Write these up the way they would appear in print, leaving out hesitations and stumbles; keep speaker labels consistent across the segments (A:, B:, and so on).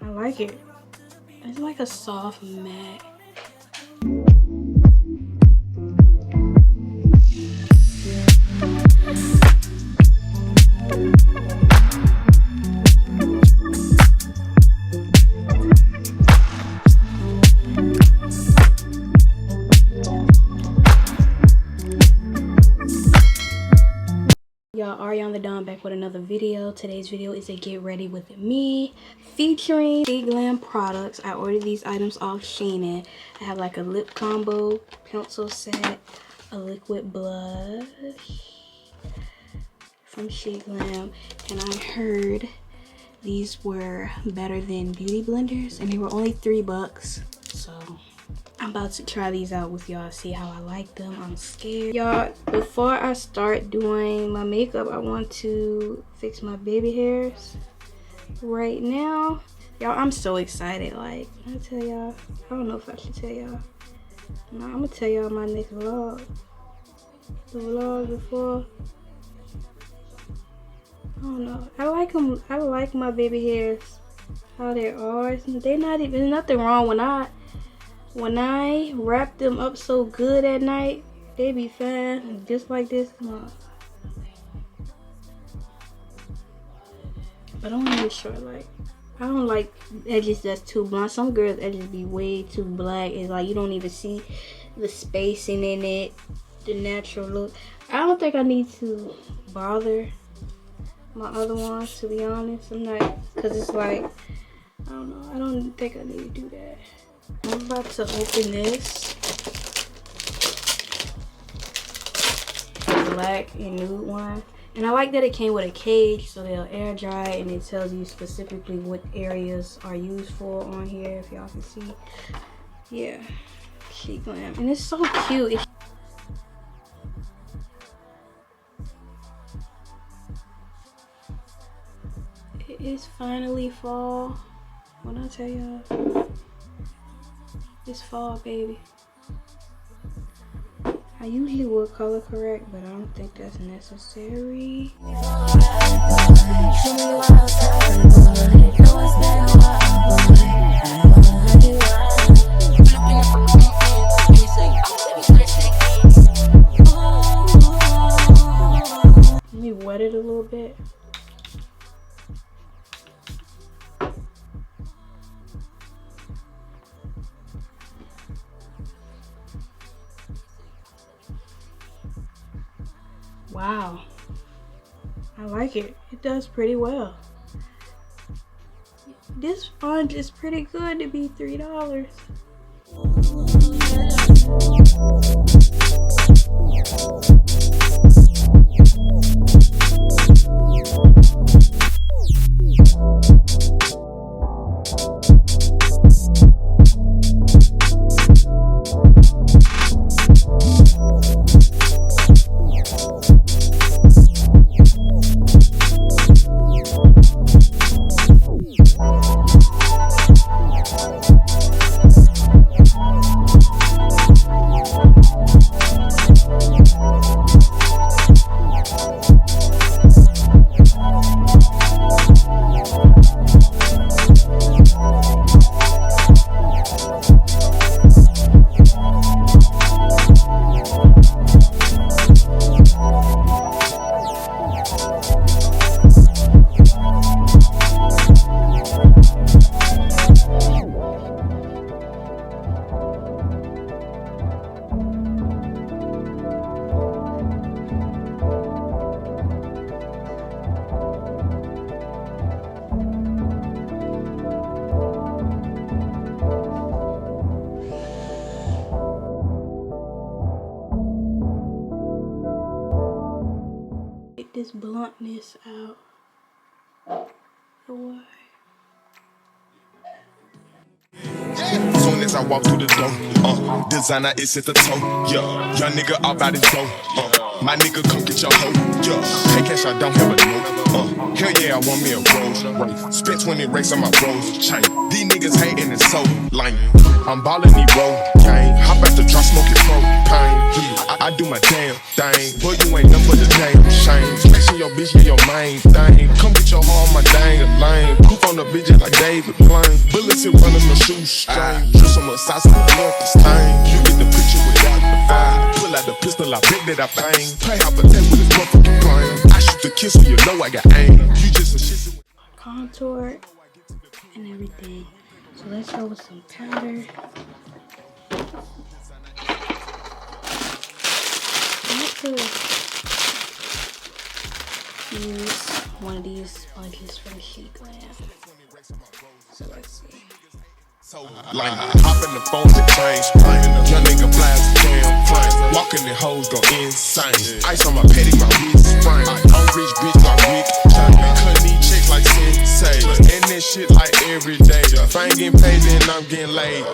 A: I like it. It's like a soft matte. Y'all, Areeon the Don back with another video. Today's video is a get ready with me featuring Glam products. I ordered these items off SHEIN. I have like a lip combo, pencil set, a liquid blush from Glam, and I heard these were better than beauty blenders and they were only $3, so I'm about to try these out with y'all, see how I like them. I'm scared. Y'all, before I start doing my makeup, I want to fix my baby hairs right now. Y'all, I'm so excited. Like, I tell y'all, I don't know if I should tell y'all. No, I'm gonna tell y'all my next vlog. The vlog before. I don't know. I like them. I like my baby hairs. How they are. They not even, there's nothing wrong when I wrap them up so good at night, they be fine, just like this. But I'm really short. Like, I don't like edges that's too blonde. Some girls' edges be way too black. It's like you don't even see the spacing in it, the natural look. I don't think I need to bother my other ones, to be honest. I'm not, because it's like, I don't know. I don't think I need to do that. I'm about to open this black and nude one, and I like that it came with a cage so they'll air dry, and it tells you specifically what areas are used for on here, if y'all can see. Yeah, Glam, and it's so cute. It is finally fall. When I tell y'all, it's fall, baby. I usually would color correct, but I don't think that's necessary. Let me wet it a little bit. Wow, I like it. It does pretty well. This sponge is pretty good to be $3. This bluntness out the way.
B: Soon as I walk through the door, designer is at the toe. Yeah, young nigga all about his dough. My nigga come get your hoe. Yeah, pay cash I don't have a note. Hell yeah, I want me a Rolls Royce. Spent 20 racks on my Rolls chain. These niggas hating it's so lame. I'm ballin' these roll gang. Hop at the drop smoking propane. I do my damn thing. Boy, you ain't nothing but a damn shame. Smashing your bitch, yeah, your main thing. Come get your hoe on my dang lane. Poop on the bitch like that. David Blaine. Bullets hit running the shoestring. Drill so much sauce on the blood this time. You get the picture without the fire. Pull out the pistol, I bet that I bang. Play out the tape with this motherfucking brain. I shoot the kill so you know I got aim. You just a shit.
A: Contour and everything. So let's go with some powder. Use one of these sponges from SHEIN. So let's see.
B: Like, hop in the phone to change plane. Young nigga flies a damn plane. Walking the hoes go insane. Ice on my petty, my wrist sprain. I'm rich, bitch, my wig chain. Cutting these checks like sensei. And this shit like every day. If I ain't getting paid, then I'm getting laid.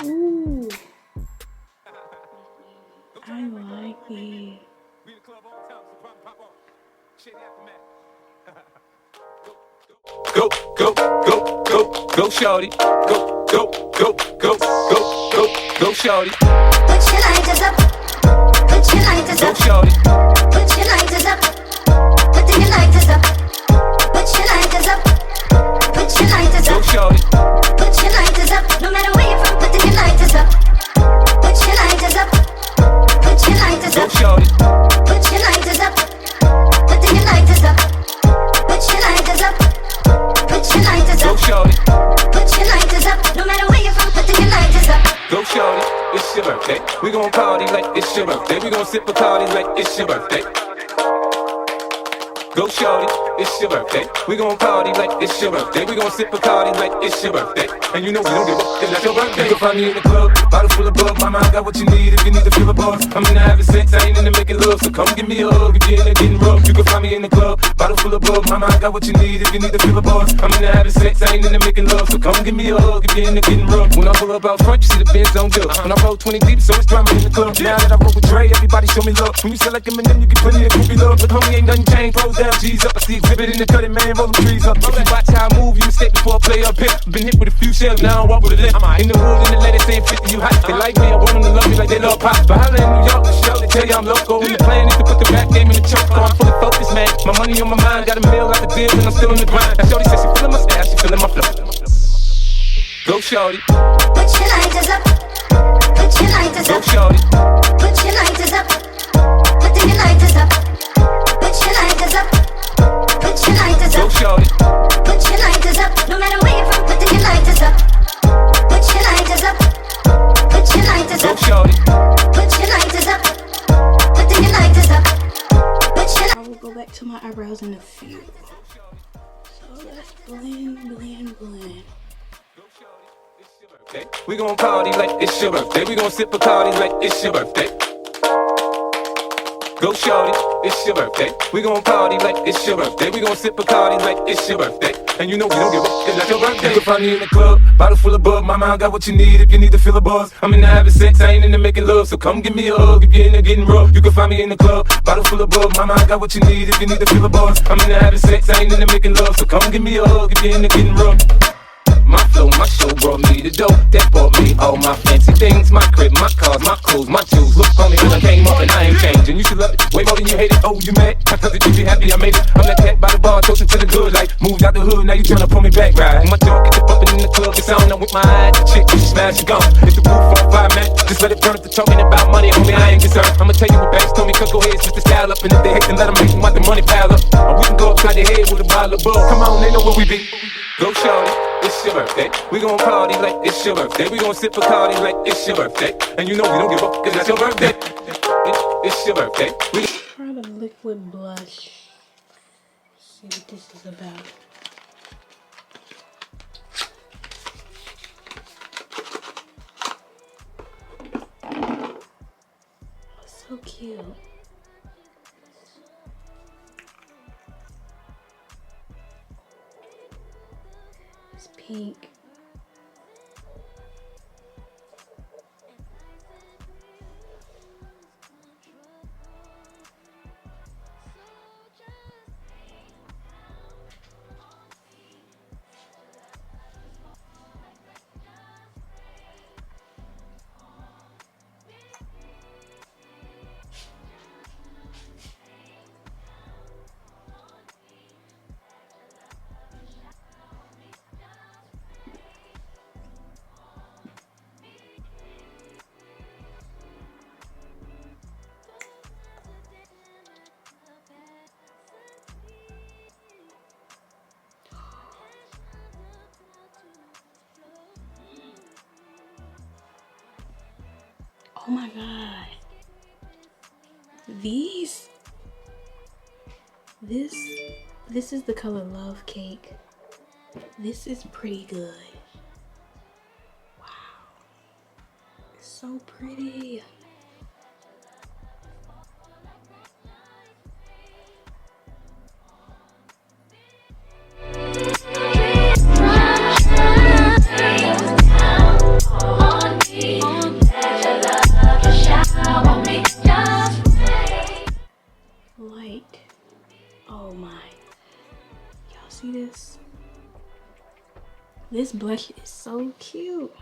A: Ooh, I like it.
C: Go, go, go, go, go, shorty. Go, go, go, go, go, go, go, shorty.
D: Put your lighters up. Put your lighters
C: Go,
D: up.
C: shorty.
D: Put your lighters up. Put your lighters up. Put your lighters up. Put your lighters
C: Go,
D: up.
C: shorty.
D: Put your lighters up. No matter where you're from, put your lighters up. Put your lighters up. Put your lighters
C: Go,
D: up.
C: shorty.
D: Put your lighters up. Put your lighters up. Put your lighters up. Put your lighters
C: Go,
D: up.
C: shorty.
D: Put your lighters up. No matter where you're from, put your lighters up.
C: Go, shorty. It's your birthday. We gon' party like it's your birthday. We gon' sip Bacardi like it's your birthday. Go, shorty, it's your birthday. We gon' party like it's your birthday. We gon' sip Bacardi like it's your birthday. And you know we don't give up, it's not your birthday. You can find me in the club, bottle full of bug. Mama, I got what you need if you need to feel a buzz. I'm into having sex, I ain't into making love. So come give me a hug if you're into getting rough. You can find me in the club, bottle full of bug. Mama, I got what you need if you need to feel a buzz. I'm into having sex, I ain't into making love. So come give me a hug if you're into getting rough. When I pull up out front, you see the Benz on dub. When I roll 20 deep, so it's drama in the club. Now that I roll with Dre, everybody show me love. When you sell like Eminem, you get plenty of groupie love. But homie, ain't nothing changed, close down, G's up. I see exhibit in the cutting, man, roll them trees up. If you watch how I move, you mistake before I play up here. Been hit with a few shells, now I walk with a limp. In the hood, in the ladies saying 50, you hot. They like me, I want them to love me like they love pop. But holla in New York, the show, they tell you I'm loco. And the plan is to put the rap game in the choke. So I'm fully focused, man. My money on my mind, got a meal out the deal, and I'm still in the grind. Now shorty says she feeling my style, she feeling my flow. Go, shorty.
D: Put your lighters up. Put your lighters
C: Go,
D: up.
C: shorty.
D: Put your lighters up. Put your lighters up. Put your lighters up. Put your lighters
C: Go,
D: up.
C: shorty.
D: Put your lighters up. No matter where you're from, put your lighters up. Put your lighters up. Put your lighters
C: Go,
D: up.
C: shorty.
D: Put your lighters up. Put your lighters up. Put your
A: I will go back to my eyebrows in a few. So let's blend, blend, blend.
C: We gon' party like it's your birthday. We gon' sip Bacardi like it's your birthday. Go, shorty, it's your birthday. We gon' party like it's your birthday. We gon' sip Bacardi like it's your birthday. And you know we don't give up, it's not your birthday. You can find me in the club, bottle full of bug. Mama, I got what you need if you need to feel a buzz. I'm into having sex, I ain't into making love. So come give me a hug if you're into getting rough. You can find me in the club, bottle full of bug. Mama, I got what you need if you need to feel a buzz. I'm into having sex, I ain't into making love. So come give me a hug if you're into getting rough. My flow, my show brought me the dough. That bought me all my fancy things. My crib, my cars, my clothes, my jewels. Look on me when I came up and I ain't changing. You should love it way more than you hate it. Oh, you mad? I thought that you'd be happy I made it. I'm that cat by the bar, toasting to the good life. Moved out the hood, now you tryna pull me back, right? My junk get the bumping in the club, it's on. I'm with my eyes, the chick, she smash, she gone. Hit the roof on fire, man. Just let it burn. If they're talking about money, homie, I ain't concerned. I'ma tell you what banks told me, cause go ahead, switch the style up. And if they hate, then let them make them want the money pile up. Or we can go upside the head with a bottle of bug. Come on, they know where we be. Go, shorty, it's your birthday. We gon' party like it's your birthday. We gon' sip Bacardi like it's your birthday. And you know we don't give up, it's not your birthday. It's your birthday.
A: Try the liquid blush. See what this is about. So cute. It's pink. Oh my god. This is the color Love Cake. This is pretty good. Wow. It's so pretty. Light. Oh my. Y'all see this? This blush is so cute.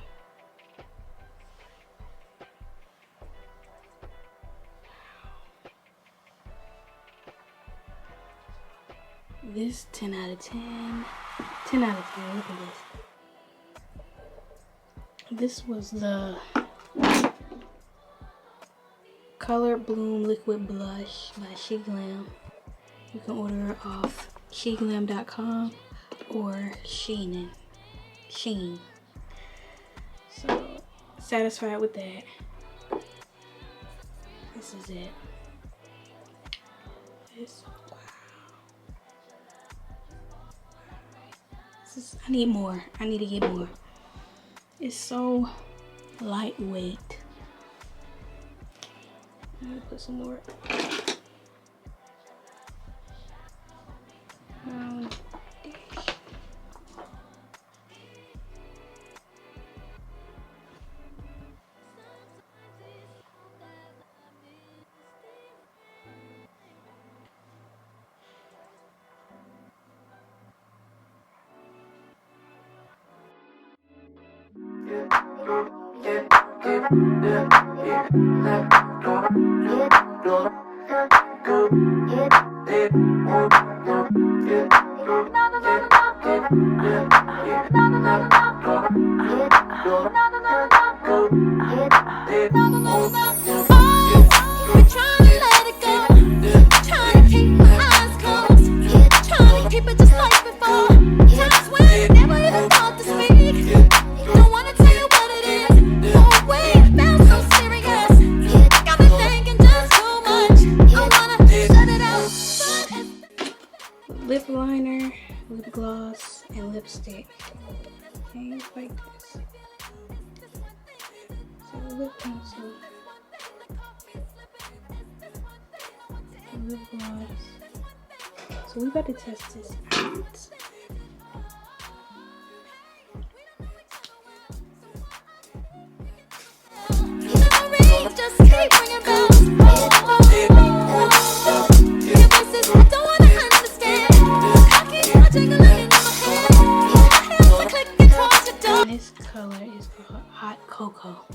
A: This 10 out of 10. 10 out of 10. Look at this. This was the Color Bloom Liquid Blush by SHEGLAM. You can order it off SHEGLAM.com or SHEIN. So, satisfied with that. This is it. This, wow. This is, I need more. I need to get more. It's so lightweight. I'm gonna put some more. Lip liner, lip gloss, and lipstick. Things like this. So lip pencil, lip gloss. So we about to test this out. Just keep bringing bells. This color is called Hot Cocoa.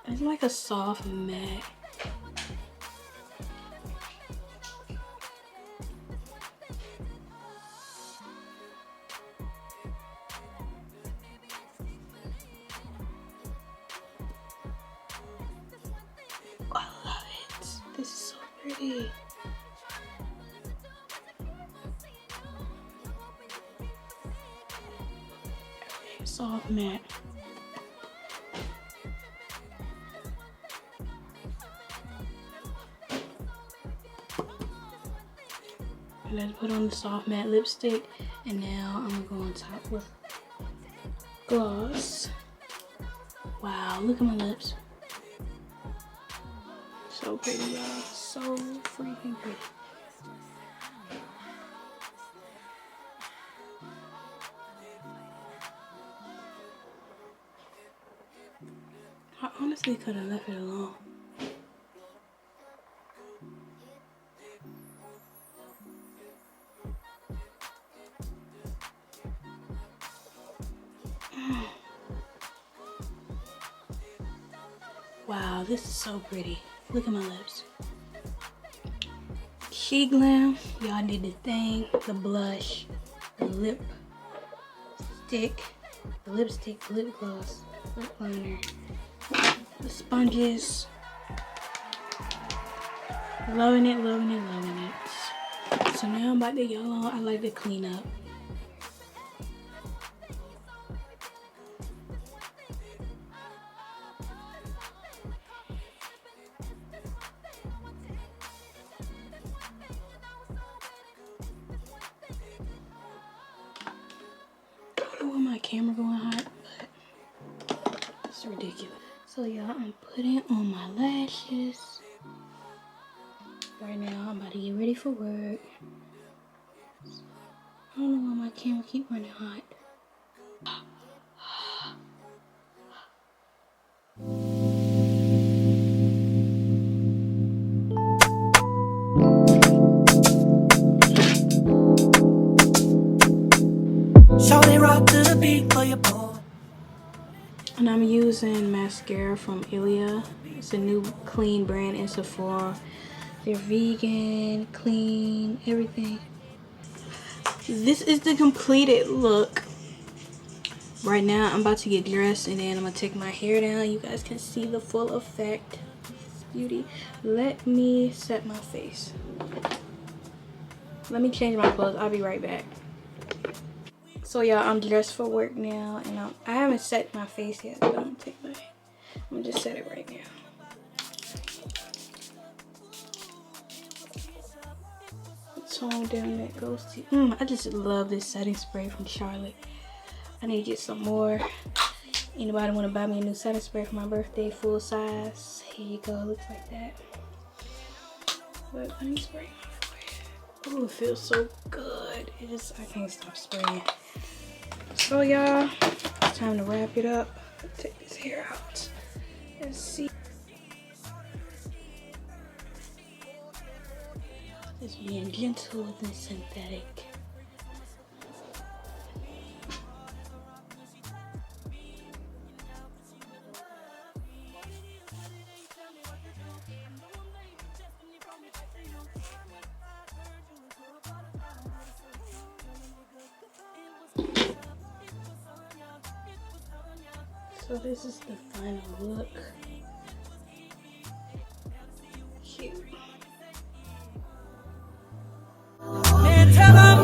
A: It's like a soft matte. I love it. This is so pretty. Soft matte. Let's put on the soft matte lipstick, and now I'm gonna go on top with gloss. Wow, look at my lips. So pretty, y'all. So freaking pretty. I honestly could have left it alone. Wow, this is so pretty. Look at my lips. SHEGLAM, y'all did the thing. The blush, the lip stick, the lipstick, the lip gloss, lip liner, the sponges. Loving it, loving it, loving it. So now I'm about to yellow. I like to clean up. I don't know why my camera going hot, but it's ridiculous. So y'all, I'm putting on my lashes. Right now, I'm about to get ready for work. I don't know why my camera keep running hot. And I'm using mascara from Areeon. It's a new clean brand in Sephora. They're vegan, clean, everything. This is the completed look. Right now, I'm about to get dressed and then I'm gonna take my hair down. You guys can see the full effect. It's beauty. Let me set my face. Let me change my clothes. I'll be right back. So y'all, I'm dressed for work now, and I haven't set my face yet, but I'm gonna just set it right now. Tone down that goes to. I just love this setting spray from Charlotte. I need to get some more. Anybody want to buy me a new setting spray for my birthday, full size? Here you go. Looks like that. But let me spray my forehead. Oh, it feels so good. I can't stop spraying. So y'all, it's time to wrap it up. Take this hair out. Let's see. It's being gentle and synthetic. So this is the final look. Cute.
E: Man, tell 'em,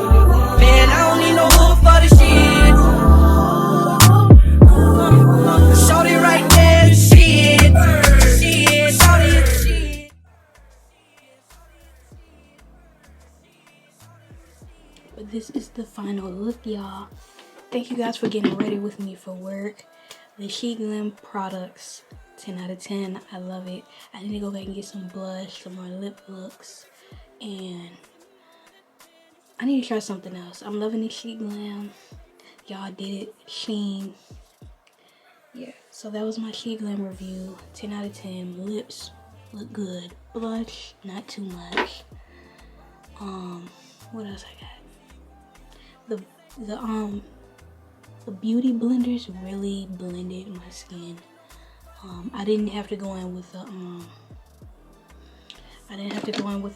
E: man, I don't need no hook for the shit. Shorty right there, shit. Shorty, shit.
A: But this is the final look, y'all. Thank you guys for getting ready with me for work. The SHEIN products, 10 out of 10. I love it. I need to go back and get some blush, some more lip looks, and I need to try something else. I'm loving the SHEIN. Y'all did it. SHEIN. Yeah, so that was my SHEIN review. 10 out of 10. Lips look good. Blush, not too much. What else I got? The beauty blenders really blended my skin. I didn't have to go in with a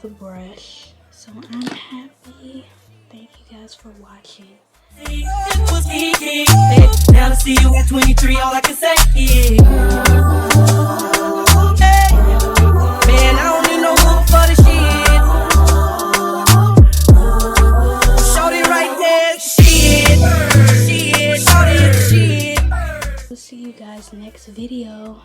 A: brush, so I'm happy. Thank you guys for watching.
E: Now to see you at 23, all I can say is, man, I don't need no hook for the shit. Shorty right there, shit.
A: We'll see you guys next video.